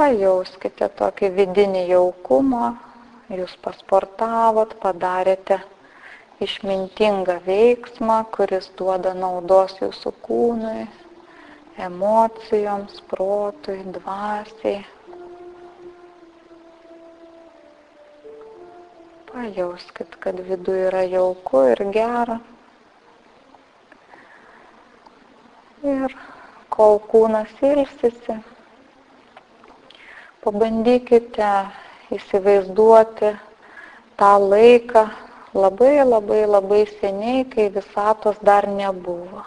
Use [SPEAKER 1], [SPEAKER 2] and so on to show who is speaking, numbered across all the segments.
[SPEAKER 1] Pajauskite tokį vidinį jaukumą, jūs pasportavot, padarėte išmintingą veiksmą, kuris duoda naudos jūsų kūnui, emocijoms, protui, dvasiai. Pajauskit, kad viduje yra jauku ir gera. Ir kol kūnas ilsisi, pabandykite įsivaizduoti tą laiką labai seniai, kai visatos dar nebuvo.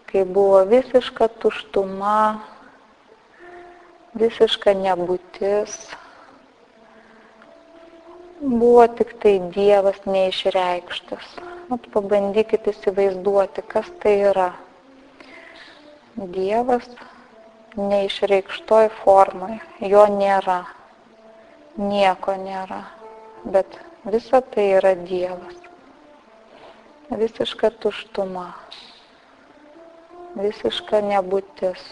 [SPEAKER 1] Kai buvo visiška tuštuma, visiška nebūtis. Buvo tik tai Dievas neišreikštas. Pabandykite įsivaizduoti, kas tai yra. Dievas neišreikštoj formai, jo nėra, nieko nėra, bet visa tai yra Dievas. Visiška tuštuma, visiška nebūtis.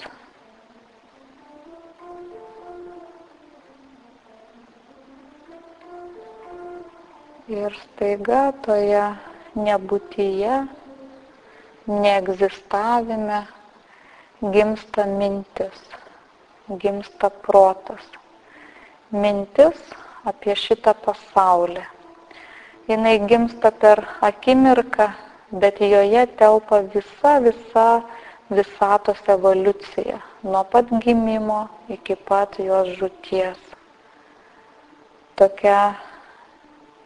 [SPEAKER 1] Ir staiga toje nebūtyje, neegzistavime, gimsta mintis, gimsta protas. Mintis apie šitą pasaulį. Jinai gimsta per akimirką, bet joje telpa visa visatos evoliucija, nuo pat gimimo iki pat jos žūties. Tokia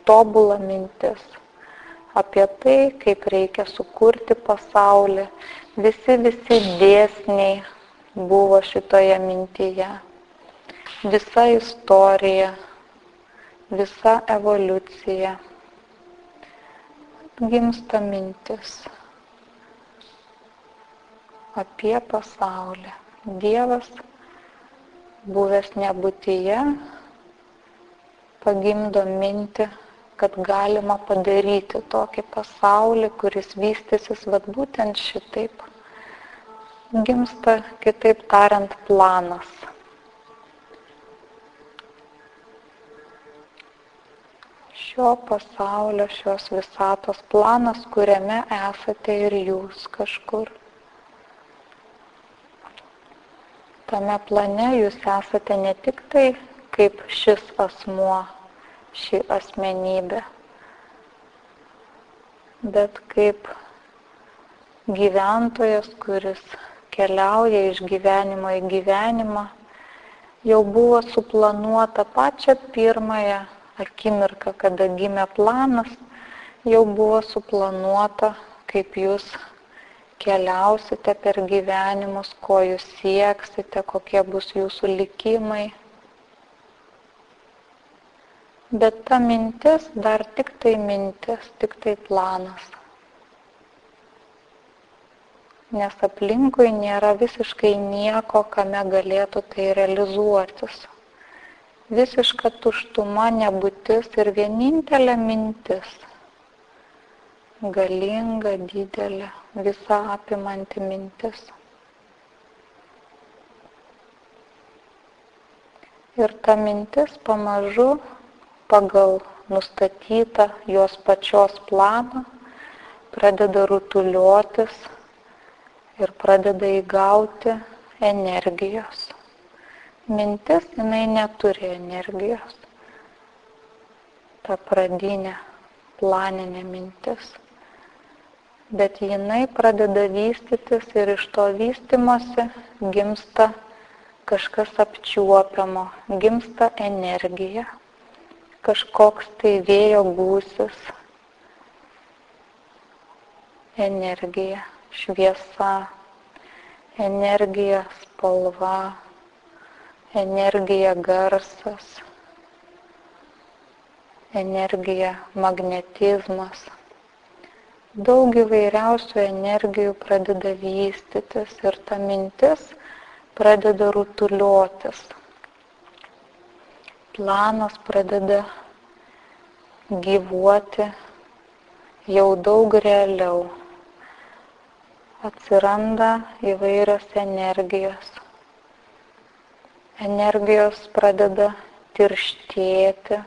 [SPEAKER 1] tobula mintis apie tai, kaip reikia sukurti pasaulį. Visi dėsniai buvo šitoje mintyje. Visa istorija, visa evoliucija. Gimsta mintis apie pasaulį. Dievas, buvęs nebūtyje, pagimdo mintį, kad galima padaryti tokį pasaulį, kuris vystysis būtent šitaip. Gimsta, kitaip tariant, planas. Šio pasaulio, šios visatos planas, kuriame esate ir jūs kažkur. Tame plane jūs esate ne tik tai kaip šis asmuo, ši asmenybė, bet kaip gyventojas, kuris keliauja iš gyvenimo į gyvenimą, jau buvo suplanuota pačią pirmąją akimirką, kada gimė planas, jau buvo suplanuota, kaip jūs keliausite per gyvenimus, ko jūs sieksite, kokie bus jūsų likimai. Bet ta mintis dar tik tai mintis, tik tai planas. Nes aplinkui nėra visiškai nieko, kame galėtų tai realizuotis. Visiška tuštuma, nebūtis ir vienintelė mintis. Galinga, didelė, visa apimanti mintis. Ir ta mintis pamažu pagal nustatytą jos pačios planą pradeda rutuliotis ir pradeda įgauti energijos. Mintis, jinai neturi energijos. Ta pradinė planinė mintis. Bet jinai pradeda vystytis ir iš to vystymosi gimsta kažkas apčiuopiamo, gimsta energija. Kažkoks tai vėjo gūsis, energija, šviesa, energija, spalva, energija, garsas, energija, magnetizmas. Daug įvairiausių energijų pradeda vystytis ir ta mintis pradeda rutuliotis. Planas pradeda gyvuoti jau daug realiau. Atsiranda įvairios energijos. energijos pradeda tirštėti,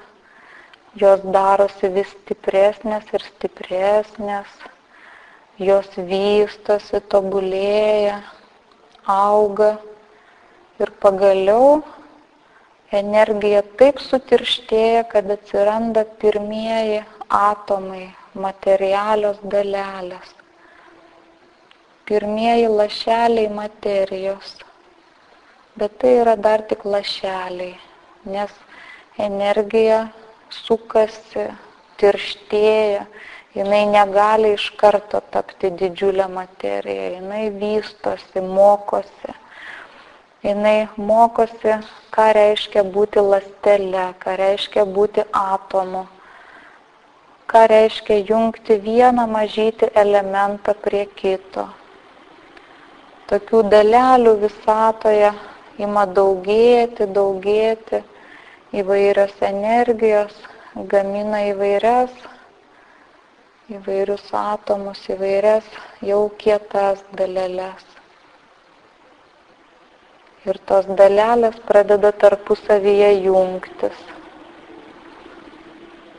[SPEAKER 1] jos darosi vis stipresnės ir stipresnės, jos vystosi, tobulėja, auga ir pagaliau energija taip sutirštėja, kad atsiranda pirmieji atomai, materialios dalelės, pirmieji lašeliai materijos. Bet tai yra dar tik lašeliai, nes energija sukasi, tirštėja, jinai negali iš karto tapti didžiulę materiją, jinai vystosi, mokosi. Jinai mokosi, ką reiškia būti ląstele, ką reiškia būti atomu, ką reiškia jungti vieną mažytį elementą prie kito. Tokių dalelių visatoje ima daugėti, įvairios energijos, gamina įvairius atomus, įvairias jau kietas daleles. Ir tos dalelės pradeda tarpusavyje jungtis.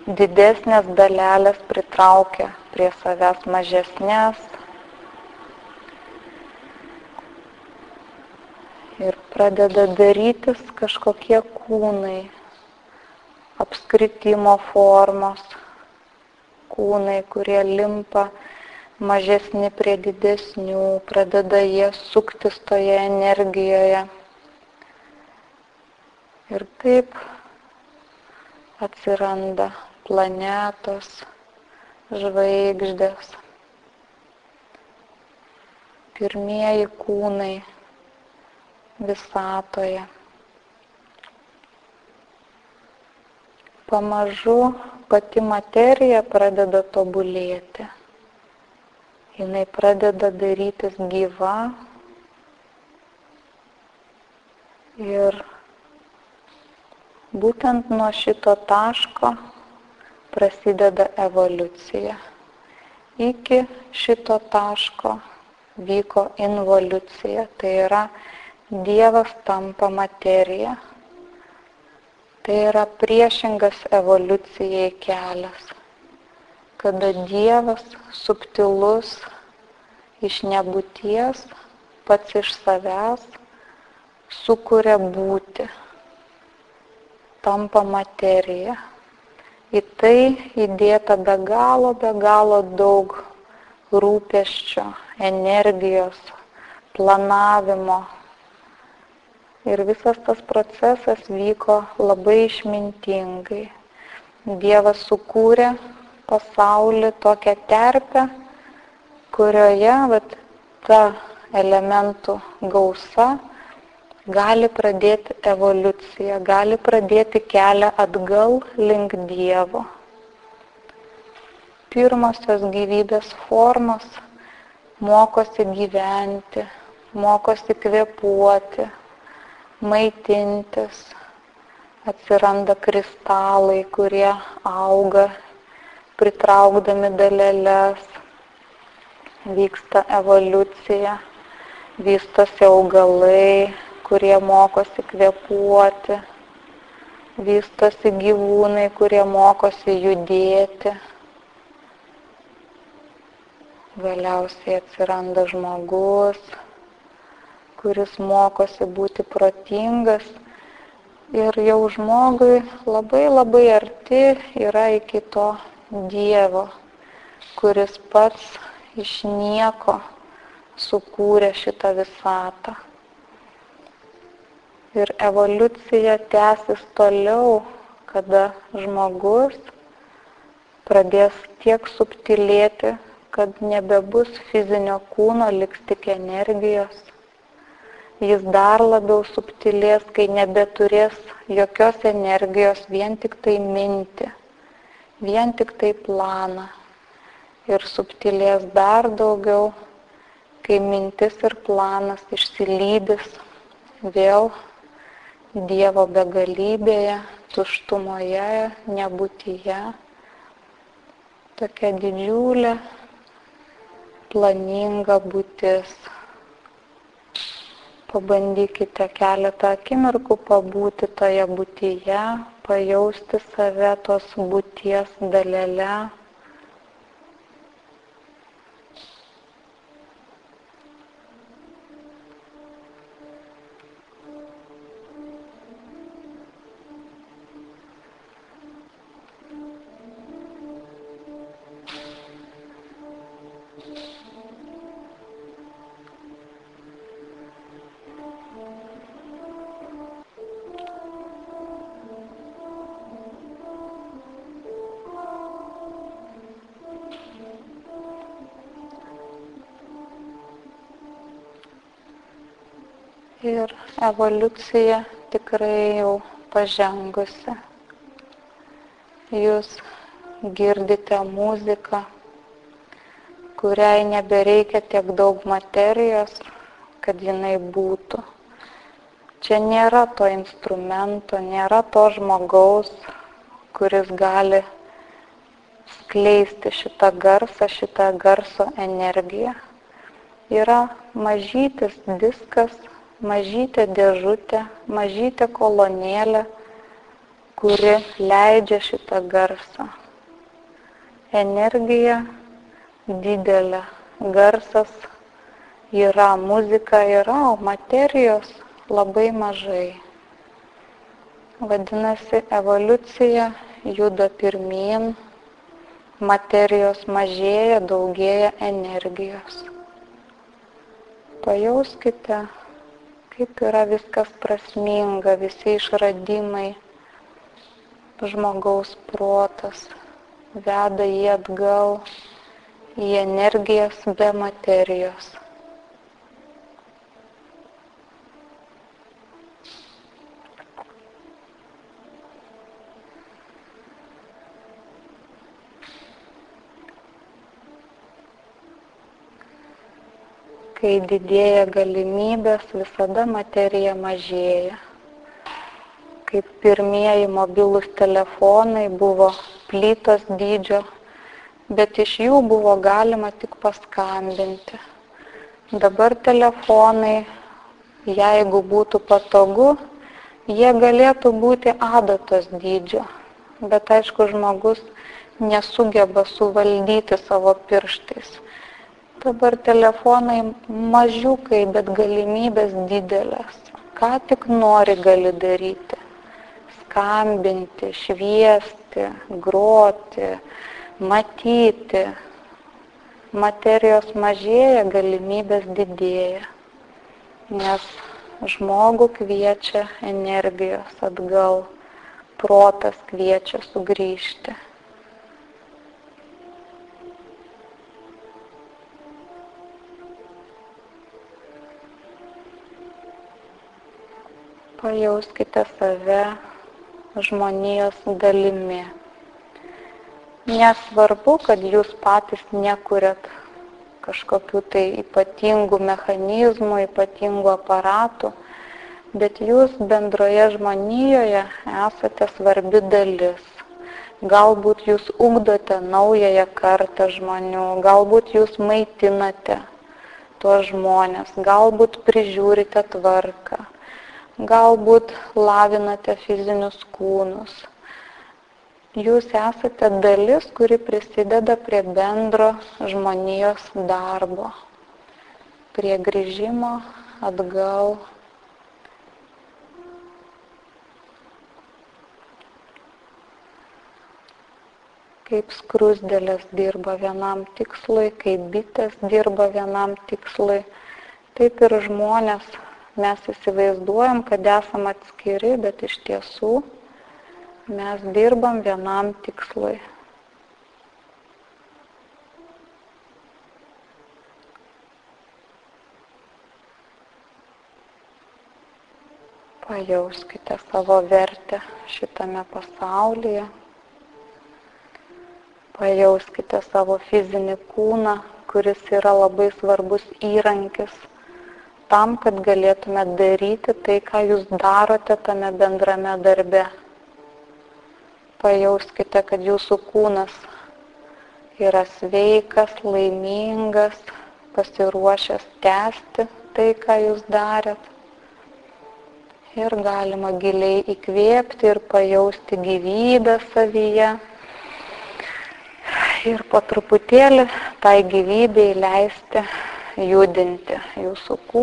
[SPEAKER 1] Didesnės dalelės pritraukia prie savęs mažesnės. Ir pradeda darytis kažkokie kūnai, apskritimo formos, kūnai, kurie limpa mažesni prie didesnių, pradeda jie suktis toje energijoje. Ir taip atsiranda planetos, žvaigždės, pirmieji kūnai visatoje. Pamažu pati materija pradeda tobulėti. Jinai pradeda darytis gyva ir būtent nuo šito taško prasideda evoliucija. Iki šito taško vyko involucija, tai yra Dievas tampa materija. Tai yra priešingas evoliucijai kelias, kada Dievas subtilus iš nebūties, pats iš savęs, sukuria būtį, tampa materija. Į tai įdėta be galo daug rūpesčio, energijos, planavimo. Ir visas tas procesas vyko labai išmintingai. Dievas sukūrė pasaulį tokią terpę, kurioje ta elementų gausa gali pradėti evoliuciją, gali pradėti kelią atgal link Dievo. Pirmosios gyvybės formos mokosi gyventi, mokosi kvėpuoti, maitintis, atsiranda kristalai, kurie auga, pritraukdami daleles, vyksta evoliucija, vystosi augalai, kurie mokosi kvėpuoti, vystosi gyvūnai, kurie mokosi judėti. Galiausiai atsiranda žmogus, kuris mokosi būti protingas ir jau žmogui labai arti yra iki to Dievo, kuris pats iš nieko sukūrė šitą visatą. Ir evoliucija tęsis toliau, kada žmogus pradės tiek subtilėti, kad nebebus fizinio kūno, liks tik energijos. Jis dar labiau subtilės, kai nebeturės jokios energijos, vien tik tai mintį, vien tik tai planą. Ir subtilės dar daugiau, kai mintis ir planas išsilydys vėl Dievo begalybėje, tuštumoje, nebūtyje. Tokia didžiulė, planinga būtis. Pabandykite keletą akimirkų pabūti toje būtyje, pajausti save tos būties dalele. Ir evoliucija tikrai jau pažengusi. Jūs girdite muziką, kuriai nebereikia tiek daug materijos, kad jinai būtų. Čia nėra to instrumento, nėra to žmogaus, kuris gali skleisti šitą garso energiją. Yra mažytis diskas, mažytė dėžutė, mažytė kolonėlė, kuri leidžia šitą garsą. Energija didelė, garsas yra, muzika yra, o materijos labai mažai. Vadinasi, evoliucija juda pirmyn, materijos mažėja, daugėja energijos. Pajauskite, kaip yra viskas prasminga, visi išradimai, žmogaus protas veda jį atgal į energijas be materijos. Kai didėja galimybės, visada materija mažėja. Kaip pirmieji mobilūs telefonai buvo plytos dydžio, bet iš jų buvo galima tik paskambinti. Dabar telefonai, jeigu būtų patogu, jie galėtų būti adatos dydžio, bet aišku, žmogus nesugeba suvaldyti savo pirštais. Dabar telefonai mažiukai, bet galimybės didelės. Ką tik nori gali daryti. Skambinti, šviesti, groti, matyti. Materijos mažėja, galimybės didėja. Nes žmogų kviečia energijos atgal. Protas kviečia sugrįžti. Pajauskite save žmonijos dalimi. Nesvarbu, kad jūs patys nekuriat kažkokių tai ypatingų mechanizmų, ypatingų aparatų, bet jūs bendroje žmonijoje esate svarbi dalis. Galbūt jūs ugdote naująją kartą žmonių, galbūt jūs maitinate tuos žmonės, galbūt prižiūrite tvarką. Galbūt lavinate fizinius kūnus. Jūs esate dalis, kuri prisideda prie bendro žmonijos darbo, prie grįžimo atgal. Kaip skruzdėlės dirba vienam tikslui, kaip bitės dirba vienam tikslui, taip ir žmonės. Mes įsivaizduojam, kad esam atskiri, bet iš tiesų mes dirbam vienam tikslui. Pajauskite savo vertę šitame pasaulyje. Pajauskite savo fizinį kūną, kuris yra labai svarbus įrankis tam, kad galėtume daryti tai, ką jūs darote tame bendrame darbe. Pajauskite, kad jūsų kūnas yra sveikas, laimingas, pasiruošęs tęsti tai, ką jūs darėt. ir galima giliai įkvėpti ir pajausti gyvybę savyje. Ir po truputėlį tai gyvybei leisti judinti jūsų kūną.